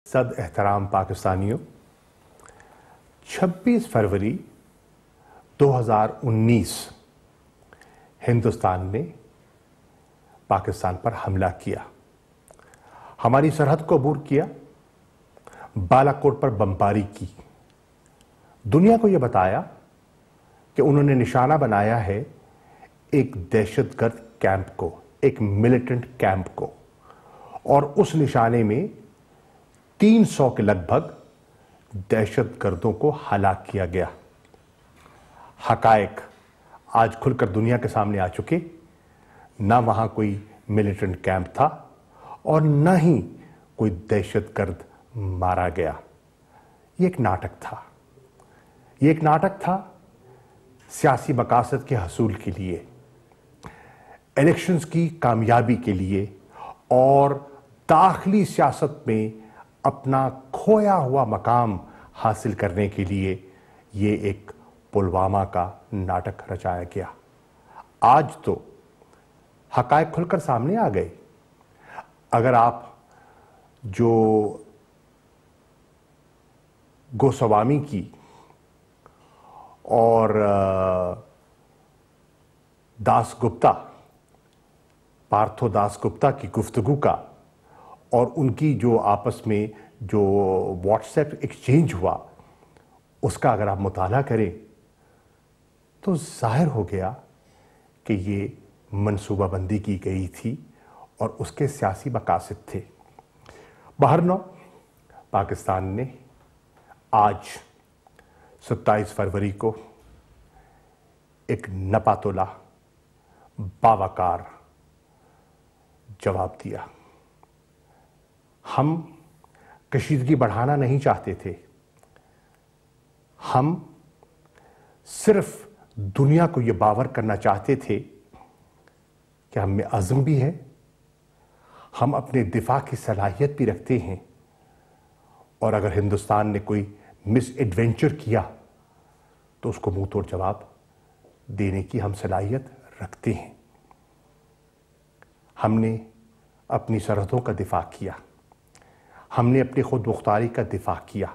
सद एहतराम पाकिस्तानियों, 26 फरवरी 2019 हिंदुस्तान ने पाकिस्तान पर हमला किया, हमारी सरहद को अबूर किया, बालाकोट पर बमबारी की, दुनिया को यह बताया कि उन्होंने निशाना बनाया है एक दहशतगर्द कैंप को, एक मिलिटेंट कैंप को, और उस निशाने में 300 के लगभग दहशतगर्दों को हलाक किया गया। हकायक आज खुलकर दुनिया के सामने आ चुके, ना वहां कोई मिलिटेंट कैंप था और ना ही कोई दहशतगर्द मारा गया। ये एक नाटक था, ये एक नाटक था सियासी मकासद के हसूल के लिए, इलेक्शंस की कामयाबी के लिए और दाखिली सियासत में अपना खोया हुआ मकाम हासिल करने के लिए। ये एक पुलवामा का नाटक रचाया गया। आज तो हकायक खुलकर सामने आ गए। अगर आप जो गोस्वामी की और दासगुप्ता, पार्थो दासगुप्ता की गुफ्तगू का और उनकी जो आपस में जो व्हाट्सएप एक्सचेंज हुआ उसका अगर आप मुताला करें तो जाहिर हो गया कि ये मनसूबाबंदी की गई थी और उसके सियासी मकासद थे। बहरनो पाकिस्तान ने आज 27 फरवरी को एक नपातोला बावकार जवाब दिया। हम कशीदगी बढ़ाना नहीं चाहते थे, हम सिर्फ दुनिया को यह बावर करना चाहते थे कि हम में अज़्म भी है, हम अपने दिफा की सलाहियत भी रखते हैं, और अगर हिंदुस्तान ने कोई मिस एडवेंचर किया तो उसको मुंह तोड़ जवाब देने की हम सलाहियत रखते हैं। हमने अपनी सरहदों का दिफा किया, हमने अपनी खुद मुख्तारी का दिफा किया,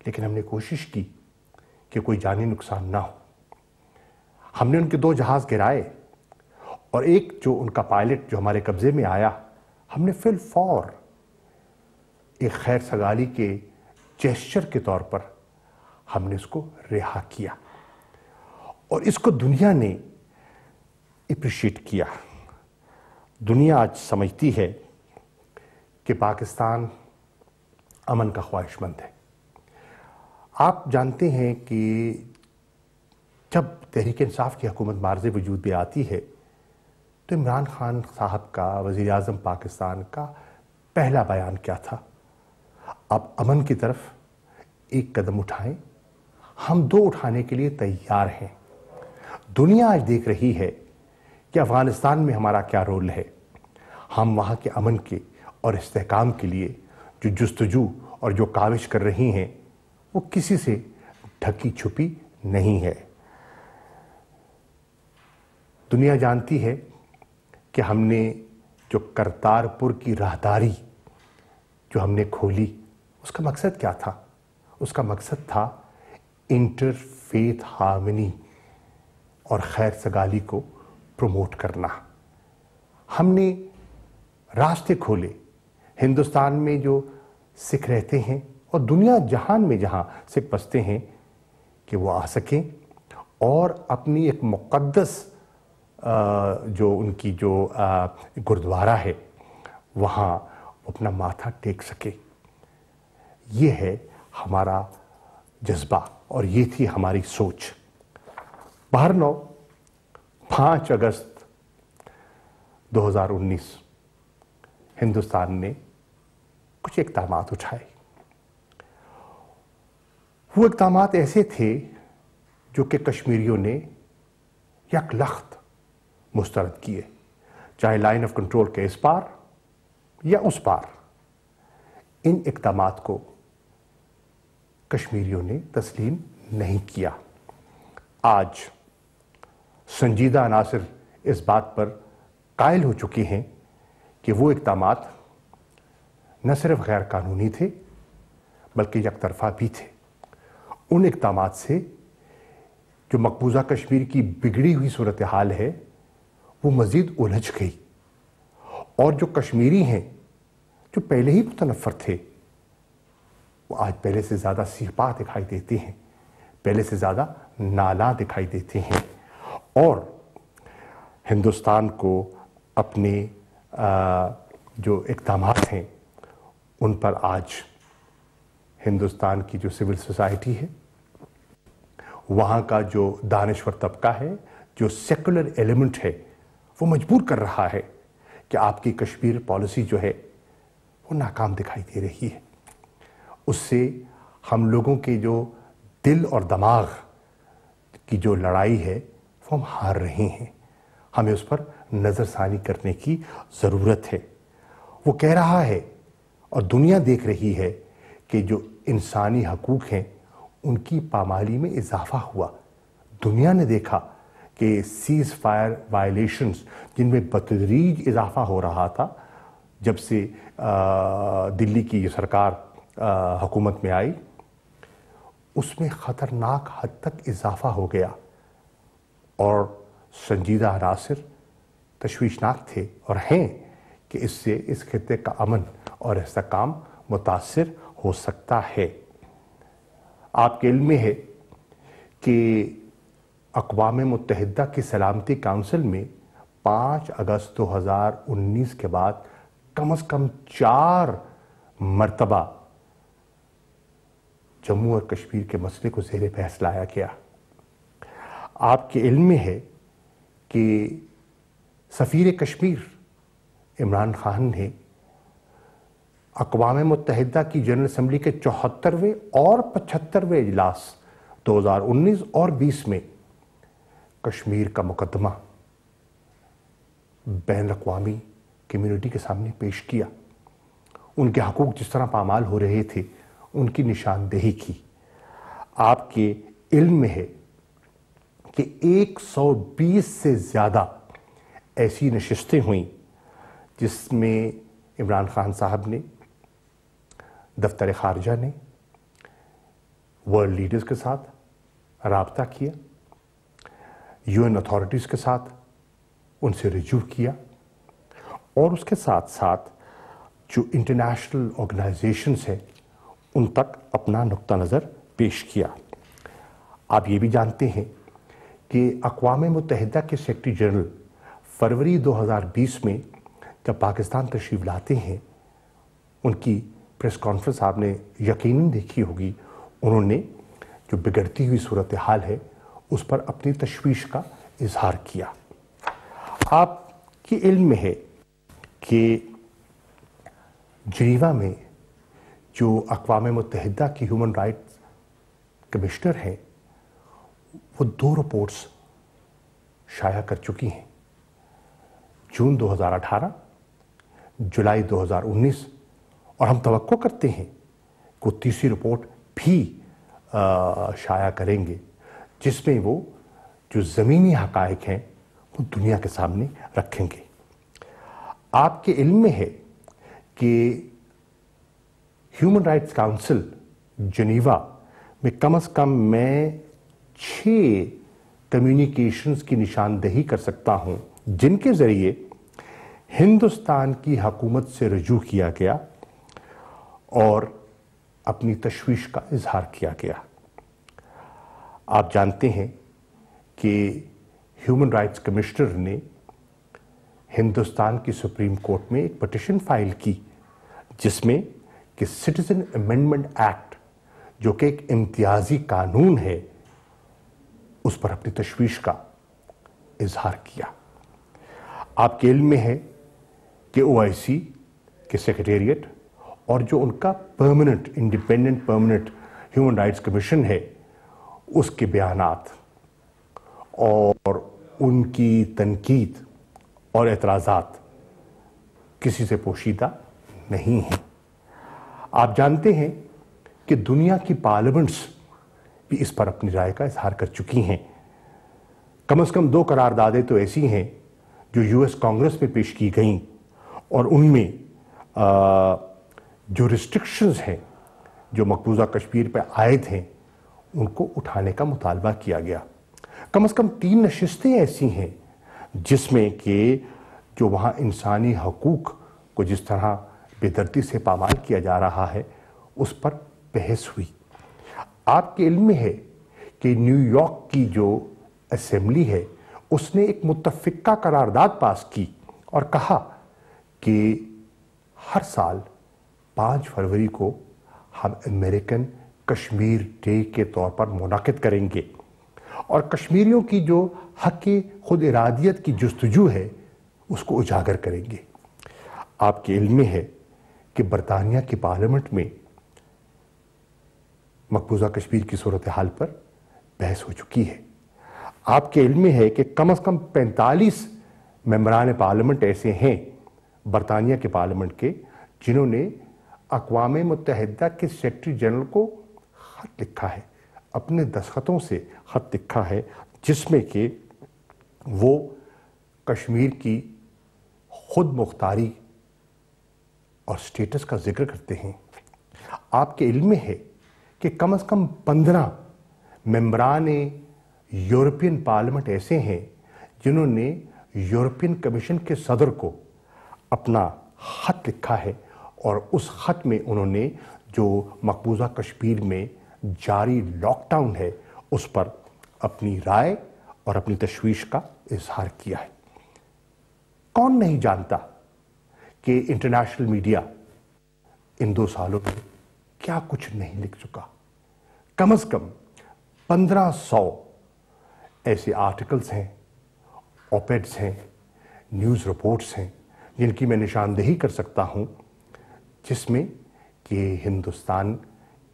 लेकिन हमने कोशिश की कि कोई जानी नुकसान ना हो। हमने उनके 2 जहाज गिराए और एक जो उनका पायलट जो हमारे कब्जे में आया, हमने फिल फौर एक खैर सगाली के जेस्चर के तौर पर हमने उसको रिहा किया और इसको दुनिया ने अप्रिशिएट किया। दुनिया आज समझती है कि पाकिस्तान अमन का ख्वाहिशमंद है। आप जानते हैं कि जब तहरीक इंसाफ की हुकूमत मार्ज़ वजूद में आती है तो इमरान खान साहब का, वज़ीर आज़म पाकिस्तान का पहला बयान क्या था? आप अमन की तरफ एक कदम उठाएं, हम 2 उठाने के लिए तैयार हैं। दुनिया आज देख रही है कि अफ़गानिस्तान में हमारा क्या रोल है। हम वहाँ के अमन के और इस्तेहकाम के लिए जो जुस्तजू और जो काविश कर रही हैं वो किसी से ढकी छुपी नहीं है। दुनिया जानती है कि हमने जो करतारपुर की राहदारी जो हमने खोली, उसका मकसद क्या था? उसका मकसद था इंटरफेथ हार्मनी और खैर सगाली को प्रमोट करना। हमने रास्ते खोले हिंदुस्तान में जो सिख रहते हैं और दुनिया जहान में जहां सिख बसते हैं कि वो आ सकें और अपनी एक मुक़द्दस जो उनकी जो गुरुद्वारा है वहाँ अपना माथा टेक सके। ये है हमारा जज्बा और ये थी हमारी सोच। बहरनो 5 अगस्त 2019 हिंदुस्तान ने कुछ इक़दामात उठाए। वो इक़दामात ऐसे थे जो कि कश्मीरियों ने यकलख्त मुस्तरद किए, चाहे लाइन ऑफ कंट्रोल के इस पार या उस पार। इन इक़दामात को कश्मीरियों ने तस्लीम नहीं किया। आज संजीदा अनासिर इस बात पर कायल हो चुके हैं कि वो इक़दामात न सिर्फ गैर कानूनी थे बल्कि एक तरफा भी थे। उन इक़दामात से जो मकबूजा कश्मीर की बिगड़ी हुई सूरत हाल है वो मज़ीद उलझ गई, और जो कश्मीरी हैं जो पहले ही मुतनफ़र थे वो आज पहले से ज़्यादा सिपा दिखाई देते हैं, पहले से ज़्यादा नाला दिखाई देते हैं, और हिंदुस्तान को अपने जो इक़दामात हैं उन पर आज हिंदुस्तान की जो सिविल सोसाइटी है, वहाँ का जो दानिश्वर तबका है, जो सेकुलर एलिमेंट है, वो मजबूर कर रहा है कि आपकी कश्मीर पॉलिसी जो है वो नाकाम दिखाई दे रही है। उससे हम लोगों के जो दिल और दिमाग की जो लड़ाई है वो हम हार रहे हैं। हमें उस पर नज़रसानी करने की ज़रूरत है। वो कह रहा है और दुनिया देख रही है कि जो इंसानी हकूक़ हैं उनकी पामाली में इजाफा हुआ। दुनिया ने देखा कि सीज़ फायर वायलेशंस जिनमें बतदरीज इजाफा हो रहा था जब से दिल्ली की ये सरकार हुकूमत में आई, उसमें ख़तरनाक हद तक इजाफा हो गया, और संजीदा अनासिर तशवीशनाक थे और हैं कि इससे इस खित्ते का अमन और इस्तेहकाम मुतासिर हो सकता है। आपके इल्म में है कि अक़वाम मुत्तहिदा की सलामती काउंसिल में 5 अगस्त 2019 के बाद कम से कम 4 मरतबा जम्मू और कश्मीर के मसले को ज़ेरे बहस लाया गया। आपके इल्म में है कि सफ़ीर कश्मीर इमरान खान ने अक़वाम मुत्तहिदा की जनरल असम्बली के 74वें और 75वें इजलास 2019 और 20 में कश्मीर का मुकदमा बैन अक़वामी कम्युनिटी के सामने पेश किया। उनके हकूक़ जिस तरह पामाल हो रहे थे उनकी निशानदेही की। आपके इल्म में है कि 120 से ज़्यादा ऐसी नशिस्तें हुईं जिसमें इमरान खान साहब ने, दफ्तर ख़ारजा ने वर्ल्ड लीडर्स के साथ राब्ता किया, यूएन अथॉरिटीज़ के साथ उनसे रिजू किया, और उसके साथ साथ जो इंटरनेशनल ऑर्गेनाइजेशंस हैं उन तक अपना नुक्ता नज़र पेश किया। आप ये भी जानते हैं कि अक़वाम मुत्तहिदा के सेक्रेटरी जनरल फरवरी 2020 में जब पाकिस्तान तशरीफ़ लाते हैं, उनकी प्रेस कॉन्फ्रेंस आपने यकीनन देखी होगी, उन्होंने जो बिगड़ती हुई सूरत हाल है उस पर अपनी तशवीश का इजहार किया। आपकी इल्म में है कि जिनीवा में जो अक़वाम मुत्तहिदा की ह्यूमन राइट्स कमिश्नर हैं वो 2 रिपोर्ट्स शाया कर चुकी हैं, जून 2018, जुलाई 2019, और हम तवक्को करते हैं कि वो तीसरी रिपोर्ट भी शाया करेंगे जिसमें वो जो ज़मीनी हक़ाइक़ हैं वो दुनिया के सामने रखेंगे। आपके इल्म में है कि ह्यूमन राइट्स काउंसिल जिनीवा में कम से कम मैं 6 कम्युनिकेशंस की निशानदेही कर सकता हूं जिनके ज़रिए हिंदुस्तान की हुकूमत से रजू किया गया और अपनी तशवीश का इजहार किया गया। आप जानते हैं कि ह्यूमन राइट्स कमिश्नर ने हिंदुस्तान की सुप्रीम कोर्ट में एक पिटीशन फाइल की जिसमें कि सिटीजन अमेंडमेंट एक्ट जो कि एक इम्तियाजी कानून है उस पर अपनी तशवीश का इजहार किया। आपके इल्म में है कि OIC के सेक्रेटेरिएट और जो उनका permanent independent permanent human rights commission है उसके बयानात और उनकी तनकीद और एतराज़ात किसी से पोशीदा नहीं हैं। आप जानते हैं कि दुनिया की पार्लियामेंट्स भी इस पर अपनी राय का इजहार कर चुकी हैं। कम से कम 2 करारदादें तो ऐसी हैं जो US कांग्रेस में पेश की गईं और उनमें जो रिस्ट्रिक्शंस हैं जो मकबूजा कश्मीर पर आयद हैं उनको उठाने का मुतालबा किया गया। कम से कम 3 नशिस्तें ऐसी हैं जिसमें कि जो वहाँ इंसानी हकूक़ को जिस तरह बेदर्दी से पामाल किया जा रहा है उस पर बहस हुई। आपके इल्म में है कि न्यूयॉर्क की जो असेंबली है उसने एक मुत्तफ़िका करारदाद पास की और कहा कि हर साल 5 फरवरी को हम अमेरिकन कश्मीर डे के तौर पर मुनाकिद करेंगे और कश्मीरियों की जो हक़ खुद इरादियत की जुस्तजू है उसको उजागर करेंगे। आपके इल्म में है कि बरतानिया की पार्लियामेंट में मकबूजा कश्मीर की सूरत हाल पर बहस हो चुकी है। आपके इल्म में है कि कम से कम 45 मेंबरान पार्लियामेंट ऐसे हैं बरतानिया के पार्लियामेंट के जिन्होंने अक़वाम मुत्तहिदा के सेक्रेटरी जनरल को ख़त लिखा है, अपने दस्तखतों से ख़त लिखा है जिसमें कि वो कश्मीर की खुद मुख्तारी और स्टेटस का जिक्र करते हैं। आपके इल्म में है कि कम से कम 15 मेंबरान यूरोपियन पार्लियामेंट ऐसे हैं जिन्होंने यूरोपियन कमीशन के सदर को अपना ख़त लिखा है और उस ख़त में उन्होंने जो मकबूजा कश्मीर में जारी लॉकडाउन है उस पर अपनी राय और अपनी तशवीश का इजहार किया है। कौन नहीं जानता कि इंटरनेशनल मीडिया इन 2 सालों में क्या कुछ नहीं लिख चुका। कम से कम 1500 ऐसे आर्टिकल्स हैं, ऑपेड्स हैं, न्यूज़ रिपोर्ट्स हैं जिनकी मैं निशानदेही कर सकता हूं जिसमें कि हिंदुस्तान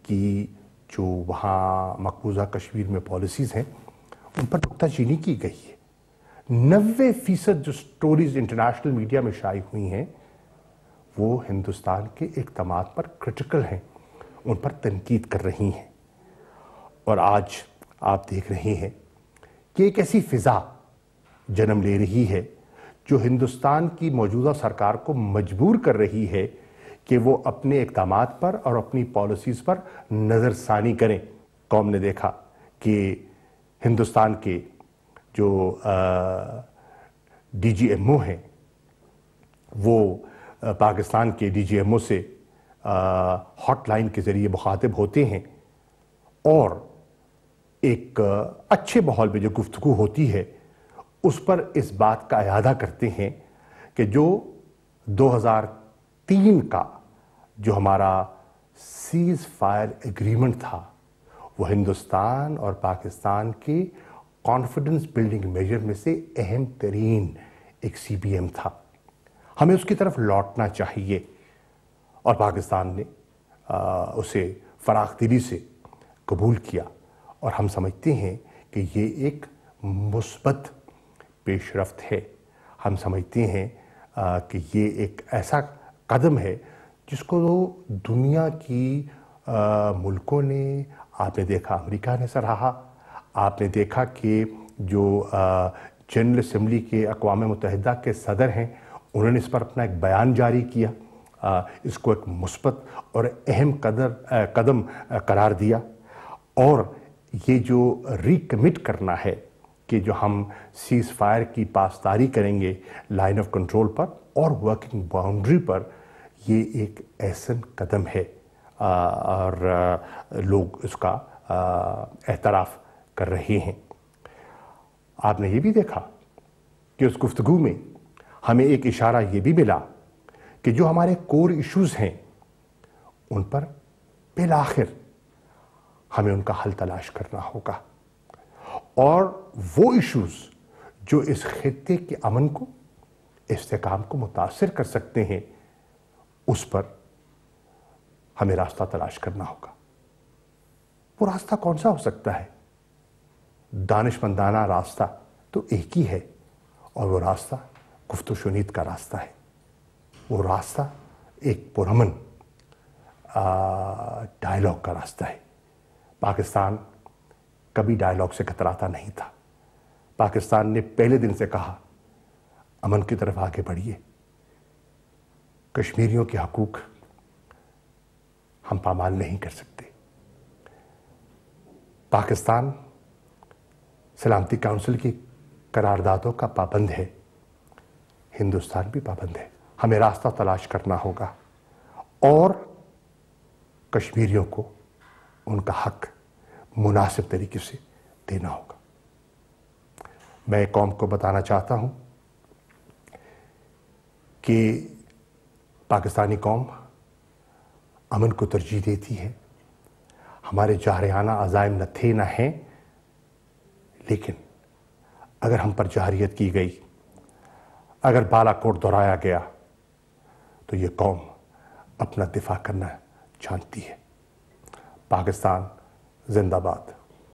की जो वहाँ मकबूजा कश्मीर में पॉलिसीज़ हैं उन पर नुक्ताचीनी की गई है। 90% जो स्टोरीज इंटरनेशनल मीडिया में शाये हुई हैं वो हिंदुस्तान के इक़दामात पर क्रिटिकल हैं, उन पर तनकीद कर रही हैं। और आज आप देख रहे हैं कि एक ऐसी फ़िज़ा जन्म ले रही है जो हिंदुस्तान की मौजूदा सरकार को मजबूर कर रही है कि वो अपने इक़दामात पर और अपनी पॉलिसीज़ पर नज़रसानी करें। कौम ने देखा कि हिंदुस्तान के जो DGMO हैं वो पाकिस्तान के DGMO से हॉटलाइन के ज़रिए मुखातिब होते हैं और एक अच्छे माहौल में जो गुफ्तगू होती है उस पर इस बात का इयादा करते हैं कि जो 2003 का जो हमारा सीज़ फायर एग्रीमेंट था वो हिंदुस्तान और पाकिस्तान के कॉन्फिडेंस बिल्डिंग मेजर में से अहम तरीन एक CBM था। हमें उसकी तरफ लौटना चाहिए और पाकिस्तान ने उसे फराखदिली से कबूल किया और हम समझते हैं कि ये एक मुस्बत पेशरफ्त है। हम समझते हैं कि ये एक ऐसा कदम है जिसको दुनिया की मुल्कों ने, आपने देखा अमेरिका ने सराहा, आपने देखा कि जो जनरल असम्बली के अक़वाम मुत्तहिदा के सदर हैं उन्होंने इस पर अपना एक बयान जारी किया, इसको एक मुस्बत और अहम कदम करार दिया। और ये जो रिकमिट करना है कि जो हम सीज़ फायर की पासदारी करेंगे लाइन ऑफ कंट्रोल पर और वर्किंग बाउंड्री पर, ये एक ऐसा कदम है और लोग इसका एतराफ़ कर रहे हैं। आपने ये भी देखा कि उस गुफ्तगू में हमें एक इशारा ये भी मिला कि जो हमारे कोर इश्यूज़ हैं उन पर बिलाखिर हमें उनका हल तलाश करना होगा और वो इश्यूज़ जो इस खित्ते के अमन को, इस्तेकाम को मुतासिर कर सकते हैं उस पर हमें रास्ता तलाश करना होगा। वो रास्ता कौन सा हो सकता है? दानिशमंदाना रास्ता तो एक ही है और वो रास्ता गुफ्त शुनीद का रास्ता है। वो रास्ता एक पुरअमन डायलॉग का रास्ता है। पाकिस्तान कभी डायलॉग से कतराता नहीं था। पाकिस्तान ने पहले दिन से कहा अमन की तरफ आगे बढ़िए, कश्मीरियों के हकूक़ ہم پامال نہیں کر سکتے۔ پاکستان سلامتی کونسل کی قراردادوں کا پابند ہے، ہندوستان بھی پابند ہے۔ ہمیں راستہ تلاش کرنا ہوگا اور کشمیریوں کو ان کا حق مناسب طریقے سے دینا ہوگا۔ میں قوم کو بتانا چاہتا ہوں کہ پاکستانی قوم امن کو ترجیح دیتی ہے۔ ہمارے جارحانہ عزائم نہ تھے نہ ہیں، لیکن اگر ہم پر جارحیت کی گئی، اگر بالا کوٹ دہرایا گیا، تو یہ قوم اپنا دفاع کرنا جانتی ہے۔ پاکستان زندہ باد۔